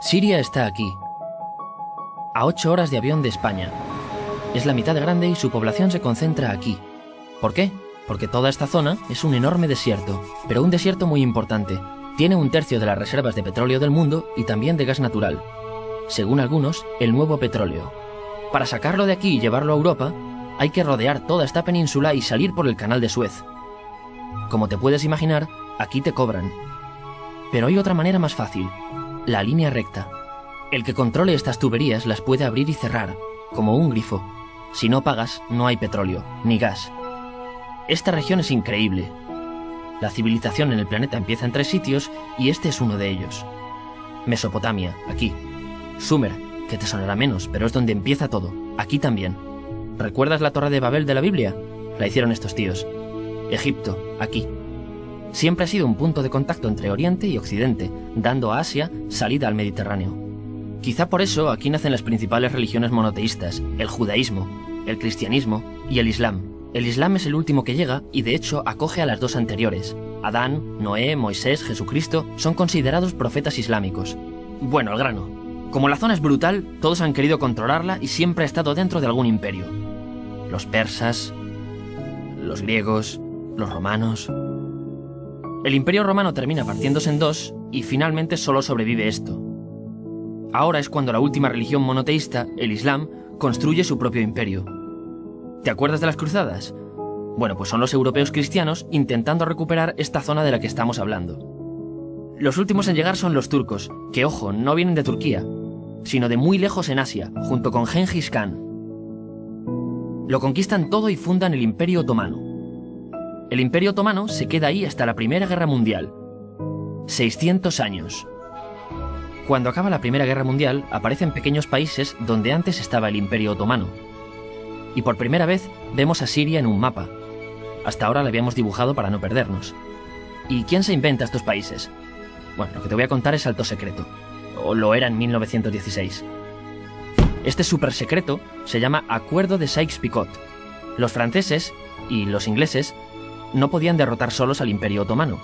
Siria está aquí, a 8 horas de avión de España. Es la mitad de grande y su población se concentra aquí. ¿Por qué? Porque toda esta zona es un enorme desierto, pero un desierto muy importante. Tiene 1/3 de las reservas de petróleo del mundo y también de gas natural. Según algunos, el nuevo petróleo. Para sacarlo de aquí y llevarlo a Europa, hay que rodear toda esta península y salir por el canal de Suez. Como te puedes imaginar, aquí te cobran. Pero hay otra manera más fácil, la línea recta. El que controle estas tuberías las puede abrir y cerrar, como un grifo. Si no pagas, no hay petróleo, ni gas. Esta región es increíble. La civilización en el planeta empieza en 3 sitios y este es uno de ellos. Mesopotamia, aquí. Sumer, que te sonará menos, pero es donde empieza todo, aquí también. ¿Recuerdas la Torre de Babel de la Biblia? La hicieron estos tíos. Egipto, aquí. Siempre ha sido un punto de contacto entre Oriente y Occidente, dando a Asia salida al Mediterráneo. Quizá por eso aquí nacen las principales religiones monoteístas, el judaísmo, el cristianismo y el islam. El islam es el último que llega y de hecho acoge a las 2 anteriores. Adán, Noé, Moisés, Jesucristo son considerados profetas islámicos. Bueno, al grano. Como la zona es brutal, todos han querido controlarla y siempre ha estado dentro de algún imperio. Los persas, los griegos, los romanos. El imperio romano termina partiéndose en 2 y finalmente solo sobrevive esto. Ahora es cuando la última religión monoteísta, el Islam, construye su propio imperio. ¿Te acuerdas de las cruzadas? Bueno, pues son los europeos cristianos intentando recuperar esta zona de la que estamos hablando. Los últimos en llegar son los turcos, que ojo, no vienen de Turquía, sino de muy lejos en Asia, junto con Gengis Khan. Lo conquistan todo y fundan el Imperio Otomano. El Imperio Otomano se queda ahí hasta la Primera Guerra Mundial. 600 años. Cuando acaba la Primera Guerra Mundial, aparecen pequeños países donde antes estaba el Imperio Otomano. Y por primera vez vemos a Siria en un mapa. Hasta ahora la habíamos dibujado para no perdernos. ¿Y quién se inventa estos países? Bueno, lo que te voy a contar es alto secreto. O lo era en 1916. Este súper secreto se llama Acuerdo de Sykes-Picot. Los franceses y los ingleses no podían derrotar solos al Imperio Otomano.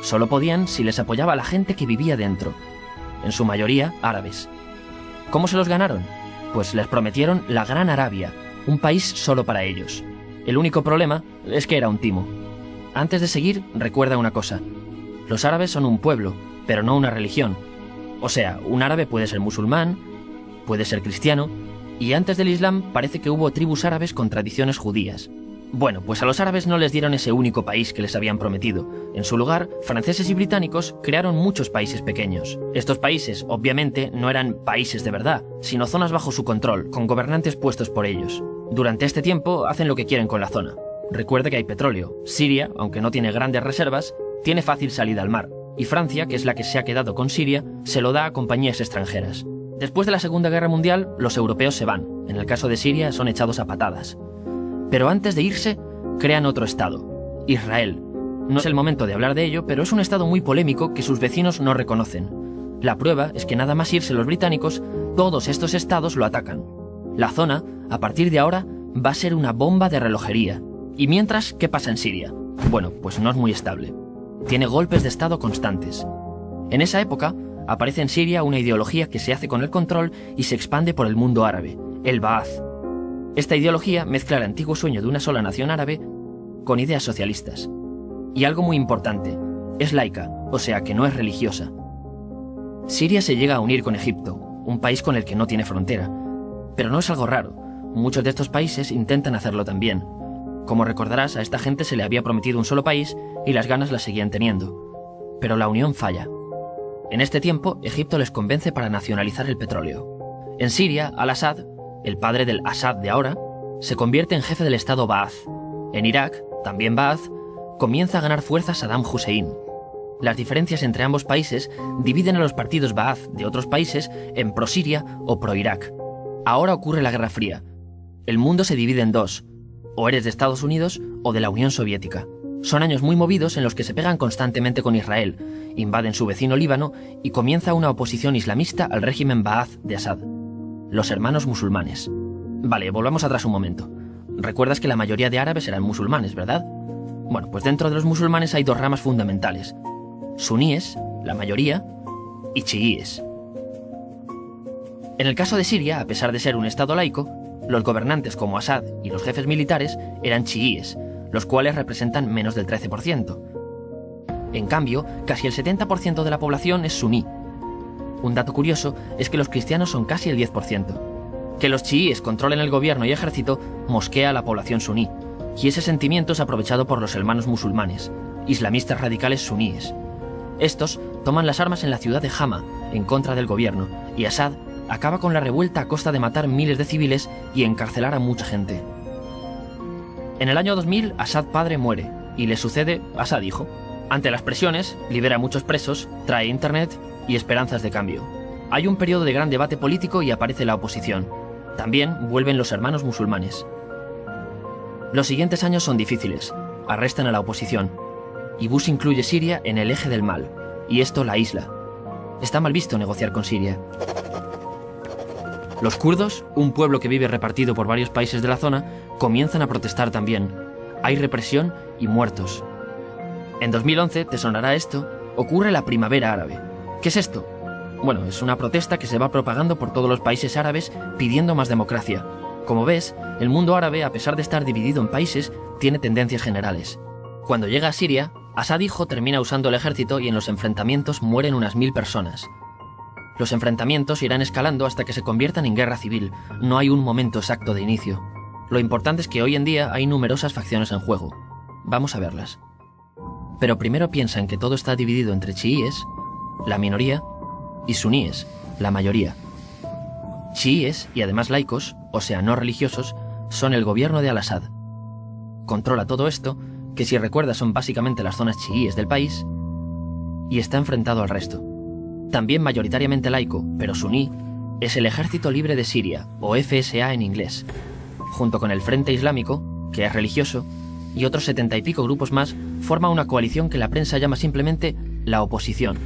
Solo podían si les apoyaba la gente que vivía dentro. En su mayoría, árabes. ¿Cómo se los ganaron? Pues les prometieron la Gran Arabia, un país solo para ellos. El único problema es que era un timo. Antes de seguir, recuerda una cosa. Los árabes son un pueblo, pero no una religión. O sea, un árabe puede ser musulmán, puede ser cristiano, y antes del Islam parece que hubo tribus árabes con tradiciones judías. Bueno, pues a los árabes no les dieron ese único país que les habían prometido. En su lugar, franceses y británicos crearon muchos países pequeños. Estos países, obviamente, no eran países de verdad, sino zonas bajo su control, con gobernantes puestos por ellos. Durante este tiempo hacen lo que quieren con la zona. Recuerda que hay petróleo. Siria, aunque no tiene grandes reservas, tiene fácil salida al mar. Y Francia, que es la que se ha quedado con Siria, se lo da a compañías extranjeras. Después de la Segunda Guerra Mundial, los europeos se van. En el caso de Siria, son echados a patadas. Pero antes de irse, crean otro estado, Israel. No es el momento de hablar de ello, pero es un estado muy polémico que sus vecinos no reconocen. La prueba es que nada más irse los británicos, todos estos estados lo atacan. La zona, a partir de ahora, va a ser una bomba de relojería. Y mientras, ¿qué pasa en Siria? Bueno, pues no es muy estable. Tiene golpes de estado constantes. En esa época, aparece en Siria una ideología que se hace con el control y se expande por el mundo árabe, el Ba'ath. Esta ideología mezcla el antiguo sueño de una sola nación árabe con ideas socialistas. Y algo muy importante, es laica, o sea que no es religiosa. Siria se llega a unir con Egipto, un país con el que no tiene frontera. Pero no es algo raro, muchos de estos países intentan hacerlo también. Como recordarás, a esta gente se le había prometido un solo país y las ganas las seguían teniendo. Pero la unión falla. En este tiempo, Egipto les convence para nacionalizar el petróleo. En Siria, Al-Assad, el padre del Assad de ahora, se convierte en jefe del estado Ba'ath. En Irak, también Ba'ath, comienza a ganar fuerza Saddam Hussein. Las diferencias entre ambos países dividen a los partidos Ba'ath de otros países en pro-Siria o pro-Irak. Ahora ocurre la Guerra Fría. El mundo se divide en 2, o eres de Estados Unidos o de la Unión Soviética. Son años muy movidos en los que se pegan constantemente con Israel, invaden su vecino Líbano y comienza una oposición islamista al régimen Ba'ath de Assad. Los hermanos musulmanes. Vale, volvamos atrás un momento. Recuerdas que la mayoría de árabes eran musulmanes, ¿verdad? Bueno, pues dentro de los musulmanes hay 2 ramas fundamentales. Suníes, la mayoría, y chiíes. En el caso de Siria, a pesar de ser un estado laico, los gobernantes como Assad y los jefes militares eran chiíes, los cuales representan menos del 13%. En cambio, casi el 70% de la población es suní. Un dato curioso es que los cristianos son casi el 10%. Que los chiíes controlen el gobierno y ejército mosquea a la población suní, y ese sentimiento es aprovechado por los hermanos musulmanes, islamistas radicales suníes. Estos toman las armas en la ciudad de Hama, en contra del gobierno, y Assad acaba con la revuelta a costa de matar miles de civiles y encarcelar a mucha gente. En el año 2000, Assad padre muere, y le sucede Assad hijo. Ante las presiones, libera a muchos presos, trae internet y esperanzas de cambio. Hay un periodo de gran debate político y aparece la oposición. También vuelven los hermanos musulmanes. Los siguientes años son difíciles. Arrestan a la oposición. Y Bush incluye Siria en el eje del mal, y esto la aísla. Está mal visto negociar con Siria. Los kurdos, un pueblo que vive repartido por varios países de la zona, comienzan a protestar también. Hay represión y muertos. En 2011, te sonará esto, ocurre la Primavera Árabe. ¿Qué es esto? Bueno, es una protesta que se va propagando por todos los países árabes pidiendo más democracia. Como ves, el mundo árabe, a pesar de estar dividido en países, tiene tendencias generales. Cuando llega a Siria, Assad hijo termina usando el ejército y en los enfrentamientos mueren unas 1000 personas. Los enfrentamientos irán escalando hasta que se conviertan en guerra civil. No hay un momento exacto de inicio. Lo importante es que hoy en día hay numerosas facciones en juego. Vamos a verlas. Pero primero piensa en que todo está dividido entre chiíes, la minoría, y suníes, la mayoría. Chiíes, y además laicos, o sea, no religiosos, son el gobierno de Al-Assad. Controla todo esto, que si recuerdas son básicamente las zonas chiíes del país, y está enfrentado al resto. También mayoritariamente laico, pero suní, es el Ejército Libre de Siria, o FSA en inglés, junto con el Frente Islámico, que es religioso, y otros 70 y pico grupos más, forma una coalición que la prensa llama simplemente la oposición.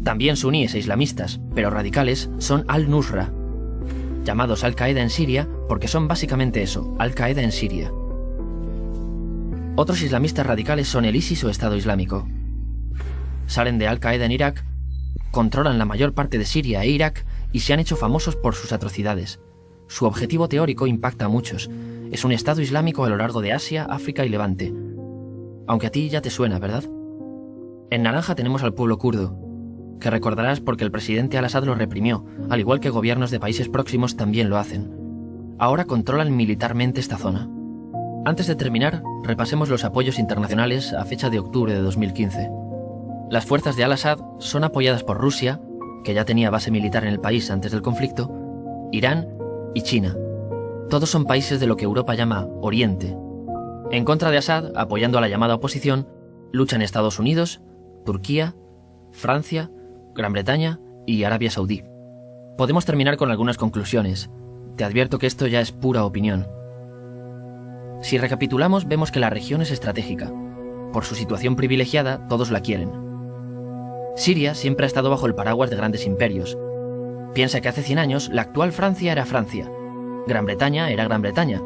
También suníes e islamistas, pero radicales, son Al-Nusra, llamados Al-Qaeda en Siria porque son básicamente eso, Al-Qaeda en Siria. Otros islamistas radicales son el ISIS o Estado Islámico. Salen de Al-Qaeda en Irak, controlan la mayor parte de Siria e Irak y se han hecho famosos por sus atrocidades. Su objetivo teórico impacta a muchos. Es un Estado Islámico a lo largo de Asia, África y Levante. Aunque a ti ya te suena, ¿verdad? En naranja tenemos al pueblo kurdo, que recordarás porque el presidente Al-Assad lo reprimió, al igual que gobiernos de países próximos también lo hacen. Ahora controlan militarmente esta zona. Antes de terminar, repasemos los apoyos internacionales a fecha de octubre de 2015. Las fuerzas de Al-Assad son apoyadas por Rusia, que ya tenía base militar en el país antes del conflicto, Irán y China. Todos son países de lo que Europa llama Oriente. En contra de Assad, apoyando a la llamada oposición, luchan Estados Unidos, Turquía, Francia, Gran Bretaña y Arabia Saudí. Podemos terminar con algunas conclusiones. Te advierto que esto ya es pura opinión. Si recapitulamos, vemos que la región es estratégica. Por su situación privilegiada, todos la quieren. Siria siempre ha estado bajo el paraguas de grandes imperios. Piensa que hace 100 años la actual Francia era Francia. Gran Bretaña era Gran Bretaña.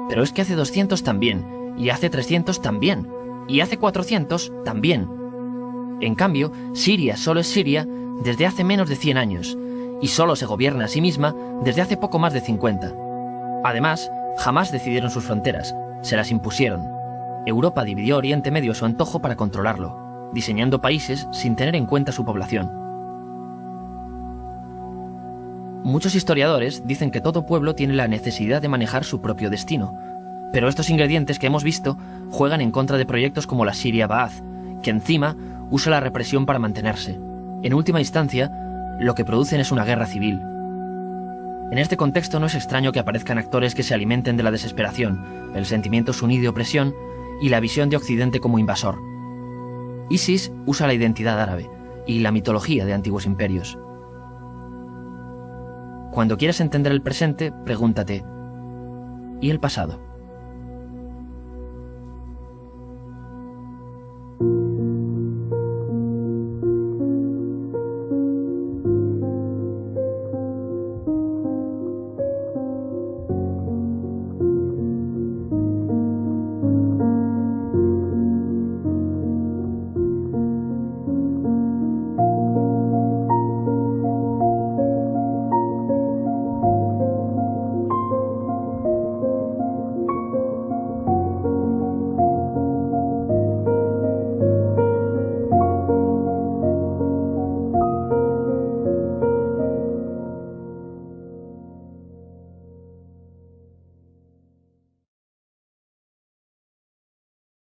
Pero es que hace 200 también, y hace 300 también, y hace 400 también. En cambio, Siria solo es Siria desde hace menos de 100 años, y solo se gobierna a sí misma desde hace poco más de 50. Además, jamás decidieron sus fronteras, se las impusieron. Europa dividió Oriente Medio a su antojo para controlarlo, diseñando países sin tener en cuenta su población. Muchos historiadores dicen que todo pueblo tiene la necesidad de manejar su propio destino, pero estos ingredientes que hemos visto juegan en contra de proyectos como la Siria Ba'ath, que encima usa la represión para mantenerse. En última instancia, lo que producen es una guerra civil. En este contexto no es extraño que aparezcan actores que se alimenten de la desesperación, el sentimiento suní de opresión y la visión de Occidente como invasor. ISIS usa la identidad árabe y la mitología de antiguos imperios. Cuando quieras entender el presente, pregúntate, ¿y el pasado?